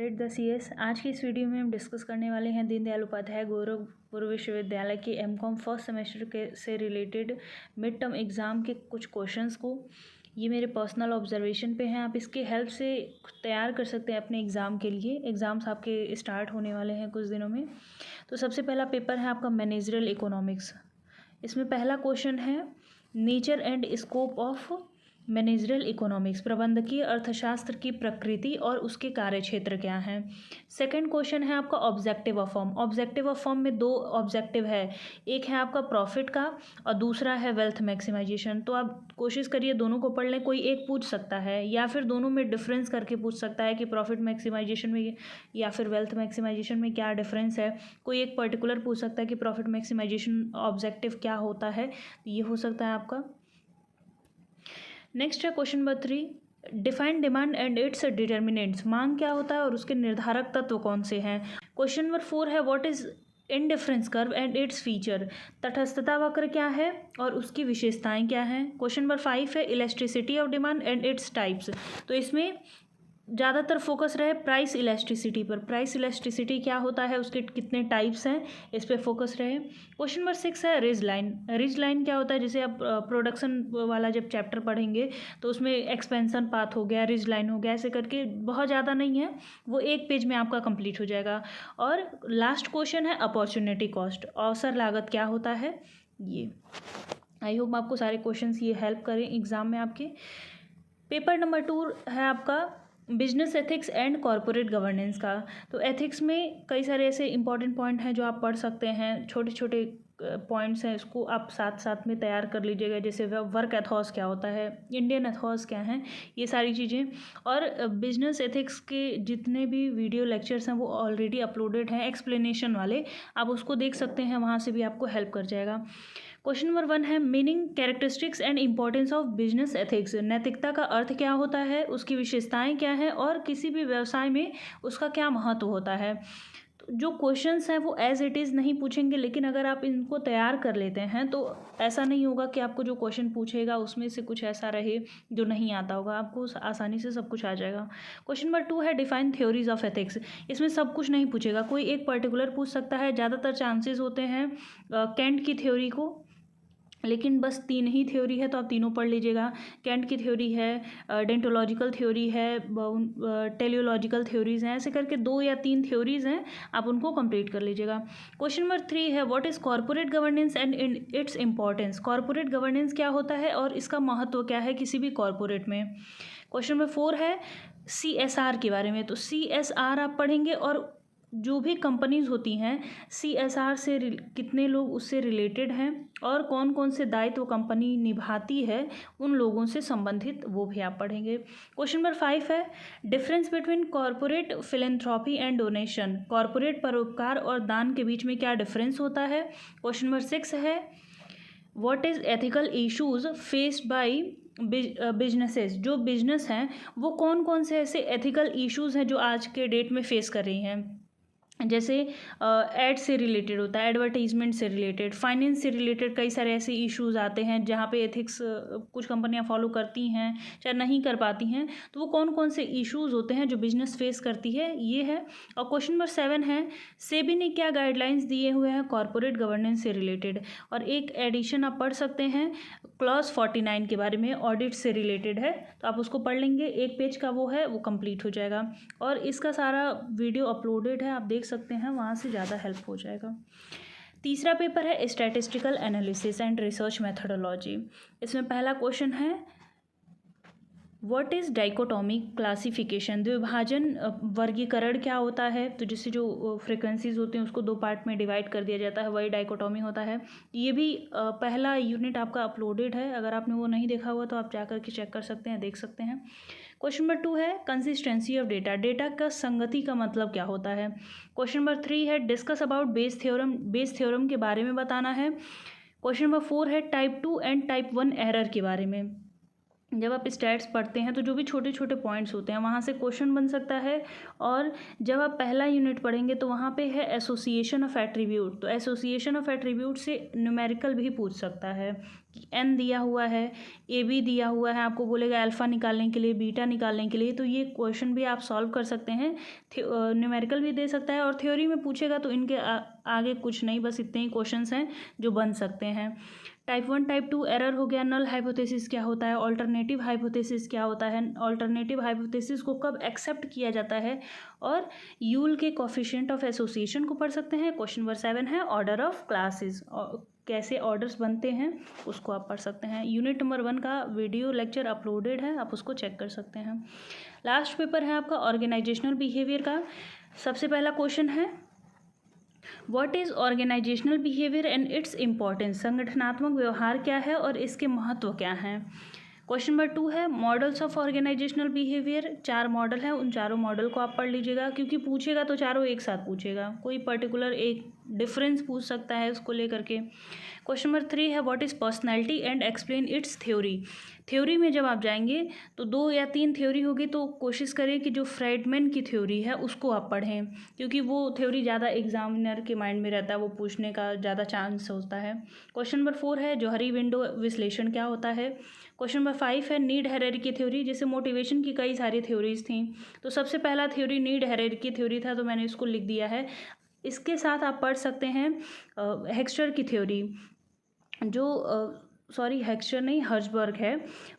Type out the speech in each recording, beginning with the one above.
The CS। आज की इस वीडियो में हम डिस्कस करने वाले हैं दीनदयाल उपाध्याय गोरखपुर विश्वविद्यालय के MCOM फर्स्ट सेमेस्टर के से रिलेटेड मिड टर्म एग्ज़ाम के कुछ क्वेश्चंस को। ये मेरे पर्सनल ऑब्जर्वेशन पे हैं, आप इसके हेल्प से तैयार कर सकते हैं अपने एग्ज़ाम के लिए। एग्ज़ाम्स आपके स्टार्ट होने वाले हैं कुछ दिनों में। तो सबसे पहला पेपर है आपका मैनेजरल इकोनॉमिक्स। इसमें पहला क्वेश्चन है nature and scope of managerial economics, प्रबंधकीय अर्थशास्त्र की प्रकृति और उसके कार्यक्षेत्र क्या हैं। सेकंड क्वेश्चन है आपका objective of form. Objective of form में दो ऑब्जेक्टिव है, एक है आपका प्रॉफिट का और दूसरा है वेल्थ मैक्सिमाइजेशन। तो आप कोशिश करिए दोनों को पढ़ लें, कोई एक पूछ सकता है या फिर दोनों में डिफरेंस करके पूछ सकता है कि प्रॉफिट मैक्सिमाइजेशन में या फिर वेल्थ मैक्सिमाइजेशन में क्या डिफरेंस है। कोई एक पर्टिकुलर पूछ सकता है कि प्रॉफिट मैक्सिमाइजेशन ऑब्जेक्टिव क्या होता है, ये हो सकता है आपका। नेक्स्ट है question number 3, define demand and it's determinants. मांग क्या होता है और उसके निर्धारक तत्व कौन से हैं। क्वेश्चन नंबर 4 है what is indifference curve and its feature. तटस्थता वक्र क्या है और उसकी विशेषताएं क्या हैं। क्वेश्चन नंबर 5 है elasticity of demand and its types. तो इसमें ज़्यादातर फोकस रहे प्राइस इलास्टिसिटी पर। प्राइस इलास्टिसिटी क्या होता है, उसके कितने टाइप्स हैं, इस पर फोकस रहे। क्वेश्चन नंबर 6 है रिज लाइन। रिज लाइन क्या होता है, जैसे आप प्रोडक्शन वाला जब चैप्टर पढ़ेंगे तो उसमें एक्सपेंशन पाथ हो गया, रिज लाइन हो गया, ऐसे करके बहुत ज़्यादा नहीं है, वो एक पेज में आपका कंप्लीट हो जाएगा। और लास्ट क्वेश्चन है अपॉर्चुनिटी कॉस्ट, अवसर लागत क्या होता है। ये आई होप आपको सारे क्वेश्चंस ये हेल्प करें एग्ज़ाम में आपके। पेपर नंबर 2 है आपका business ethics and corporate governance का। तो एथिक्स में कई सारे ऐसे इंपॉर्टेंट पॉइंट हैं जो आप पढ़ सकते हैं, छोटे छोटे पॉइंट्स हैं, इसको आप साथ साथ में तैयार कर लीजिएगा। जैसे वर्क एथॉस क्या होता है, इंडियन एथॉस क्या हैं, ये सारी चीज़ें। और बिजनेस एथिक्स के जितने भी वीडियो लेक्चर्स हैं वो ऑलरेडी अपलोडेड हैं एक्सप्लेनेशन वाले, आप उसको देख सकते हैं, वहाँ से भी आपको हेल्प कर जाएगा। क्वेश्चन नंबर 1 है meaning characteristics and importance of business ethics. नैतिकता का अर्थ क्या होता है, उसकी विशेषताएं क्या है और किसी भी व्यवसाय में उसका क्या महत्व होता है। तो जो क्वेश्चंस हैं वो एज इट इज़ नहीं पूछेंगे, लेकिन अगर आप इनको तैयार कर लेते हैं तो ऐसा नहीं होगा कि आपको जो क्वेश्चन पूछेगा उसमें से कुछ ऐसा रहे जो नहीं आता होगा, आपको आसानी से सब कुछ आ जाएगा। क्वेश्चन नंबर 2 है डिफाइन थ्योरीज ऑफ एथिक्स। इसमें सब कुछ नहीं पूछेगा, कोई एक पर्टिकुलर पूछ सकता है। ज़्यादातर चांसेस होते हैं कैंट की थ्योरी को, लेकिन बस 3 ही थ्योरी है तो आप तीनों पढ़ लीजिएगा। कैंट की थ्योरी है, डेंटोलॉजिकल थ्योरी है, टेलियोलॉजिकल थ्योरीज़ हैं, ऐसे करके 2 या 3 थ्योरीज़ हैं, आप उनको कंप्लीट कर लीजिएगा। क्वेश्चन नंबर 3 है what is corporate governance and its importance. Corporate governance क्या होता है और इसका महत्व क्या है किसी भी कॉर्पोरेट में। क्वेश्चन नंबर 4 है CSR के बारे में। तो CSR आप पढ़ेंगे और जो भी कंपनीज होती हैं CSR से कितने लोग उससे रिलेटेड हैं और कौन कौन से दायित्व कंपनी निभाती है उन लोगों से संबंधित, वो भी आप पढ़ेंगे। क्वेश्चन नंबर 5 है difference between corporate philanthropy and donation. Corporate परोपकार और दान के बीच में क्या डिफरेंस होता है। क्वेश्चन नंबर 6 है what is ethical issues faced by businesses. जो बिजनेस हैं वो कौन कौन से ऐसे एथिकल इश्यूज हैं जो आज के डेट में फेस कर रही हैं। जैसे एड से रिलेटेड होता है, एडवर्टीजमेंट से रिलेटेड, फाइनेंस से रिलेटेड कई सारे ऐसे इश्यूज आते हैं जहाँ पे एथिक्स कुछ कंपनियाँ फॉलो करती हैं चाहे नहीं कर पाती हैं। तो वो कौन कौन से इश्यूज होते हैं जो बिजनेस फेस करती है, ये है। और क्वेश्चन नंबर 7 है सेबी ने क्या गाइडलाइंस दिए हुए हैं कॉरपोरेट गवर्नेंस से रिलेटेड। और एक एडिशन आप पढ़ सकते हैं क्लॉज 49 के बारे में, ऑडिट से रिलेटेड है, तो आप उसको पढ़ लेंगे, एक पेज का वो है, वो कंप्लीट हो जाएगा। और इसका सारा वीडियो अपलोडेड है, आप देख सकते हैं, वहाँ से ज़्यादा हेल्प हो जाएगा। तीसरा पेपर है statistical analysis and research methodology. इसमें पहला क्वेश्चन है व्हाट इज़ डाइकोटॉमिक क्लासिफिकेशन। द्विभाजन वर्गीकरण क्या होता है। तो जिससे जो फ्रिक्वेंसीज होती हैं उसको 2 पार्ट में डिवाइड कर दिया जाता है, वही डाइकोटॉमी होता है। ये भी पहला यूनिट आपका अपलोडेड है, अगर आपने वो नहीं देखा हुआ तो आप जा करके चेक कर सकते हैं, देख सकते हैं। क्वेश्चन नंबर 2 है कंसिस्टेंसी ऑफ डेटा। डेटा का संगति का मतलब क्या होता है। क्वेश्चन नंबर 3 है discuss about Bayes theorem. Bayes theorem के बारे में बताना है। क्वेश्चन नंबर 4 है टाइप 2 एंड टाइप 1 एरर के बारे में। जब आप स्टैट्स पढ़ते हैं तो जो भी छोटे छोटे पॉइंट्स होते हैं वहाँ से क्वेश्चन बन सकता है। और जब आप पहला यूनिट पढ़ेंगे तो वहाँ पे है एसोसिएशन ऑफ एट्रीब्यूट। तो एसोसिएशन ऑफ एट्रीब्यूट से न्यूमेरिकल भी पूछ सकता है, एन दिया हुआ है, ए बी दिया हुआ है, आपको बोलेगा अल्फ़ा निकालने के लिए, बीटा निकालने के लिए। तो ये क्वेश्चन भी आप सॉल्व कर सकते हैं। न्यूमेरिकल भी दे सकता है और थ्योरी में पूछेगा तो इनके आगे कुछ नहीं, बस इतने ही क्वेश्चंस हैं जो बन सकते हैं। टाइप 1 टाइप 2 एरर हो गया। नल हाइपोथेसिस क्या होता है, ऑल्टरनेटिव हाइपोथेसिस क्या होता है, ऑल्टरनेटिव हाइपोथेसिस को कब एक्सेप्ट किया जाता है, और यूल के कोफिशिएंट ऑफ एसोसिएशन को पढ़ सकते हैं। क्वेश्चन नंबर 7 है ऑर्डर ऑफ क्लासेस, कैसे ऑर्डर्स बनते हैं उसको आप पढ़ सकते हैं। यूनिट नंबर 1 का वीडियो लेक्चर अपलोडेड है, आप उसको चेक कर सकते हैं। लास्ट पेपर है आपका ऑर्गेनाइजेशनल बिहेवियर का। सबसे पहला क्वेश्चन है what is organisational behaviour and its importance, संगठनात्मक व्यवहार क्या है और इसके महत्व क्या हैं। क्वेश्चन नंबर 2 है models of organisational behaviour, 4 model है, उन चारों मॉडल को आप पढ़ लीजिएगा, क्योंकि पूछेगा तो चारों एक साथ पूछेगा, कोई पर्टिकुलर एक डिफरेंस पूछ सकता है उसको लेकर के। क्वेश्चन नंबर 3 है what is personality and explain it's theory. Theory में जब आप जाएंगे तो 2 या 3 थ्योरी होगी, तो कोशिश करें कि जो फ्राइडमैन की थ्योरी है उसको आप पढ़ें, क्योंकि वो थ्योरी ज़्यादा एग्जामिनर के माइंड में रहता है, वो पूछने का ज़्यादा चांस होता है। क्वेश्चन नंबर 4 है जोहरी विंडो विश्लेषण क्या होता है। क्वेश्चन नंबर 5 है नीड हायरार्की थ्योरी, जैसे मोटिवेशन की कई सारी थ्योरीज थी, तो सबसे पहला थ्योरी नीड हायरार्की थ्योरी था, तो मैंने इसको लिख दिया है। इसके साथ आप पढ़ सकते हैं हेक्स्टर की थ्योरी, जो हेक्स्टर नहीं, हर्जबर्ग है,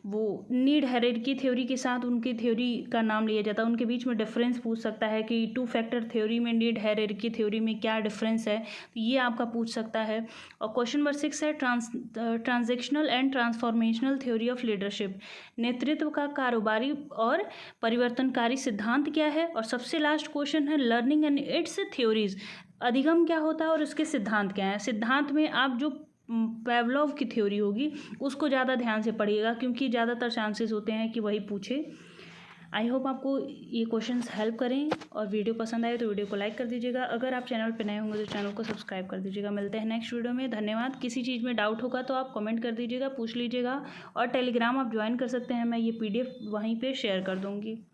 वो नीड हायरार्की थ्योरी के साथ उनकी थ्योरी का नाम लिया जाता है। उनके बीच में डिफरेंस पूछ सकता है कि 2 फैक्टर थ्योरी में नीड हायरार्की थ्योरी में क्या डिफरेंस है, तो ये आपका पूछ सकता है। और क्वेश्चन नंबर 6 है transactional and transformational theory of leadership, नेतृत्व का कारोबारी और परिवर्तनकारी सिद्धांत क्या है। और सबसे लास्ट क्वेश्चन है लर्निंग एंड इट्स थ्योरीज, अधिगम क्या होता है और उसके सिद्धांत क्या हैं। सिद्धांत में आप जो पेवलोव की थ्योरी होगी उसको ज़्यादा ध्यान से पढ़िएगा, क्योंकि ज़्यादातर चांसेस होते हैं कि वही पूछे। आई होप आपको ये क्वेश्चंस हेल्प करें, और वीडियो पसंद आए तो वीडियो को लाइक कर दीजिएगा। अगर आप चैनल पर नए होंगे तो चैनल को सब्सक्राइब कर दीजिएगा। मिलते हैं नेक्स्ट वीडियो में, धन्यवाद। किसी चीज़ में डाउट होगा तो आप कमेंट कर दीजिएगा, पूछ लीजिएगा, और टेलीग्राम आप ज्वाइन कर सकते हैं, मैं ये PDF वहीं पर शेयर कर दूँगी।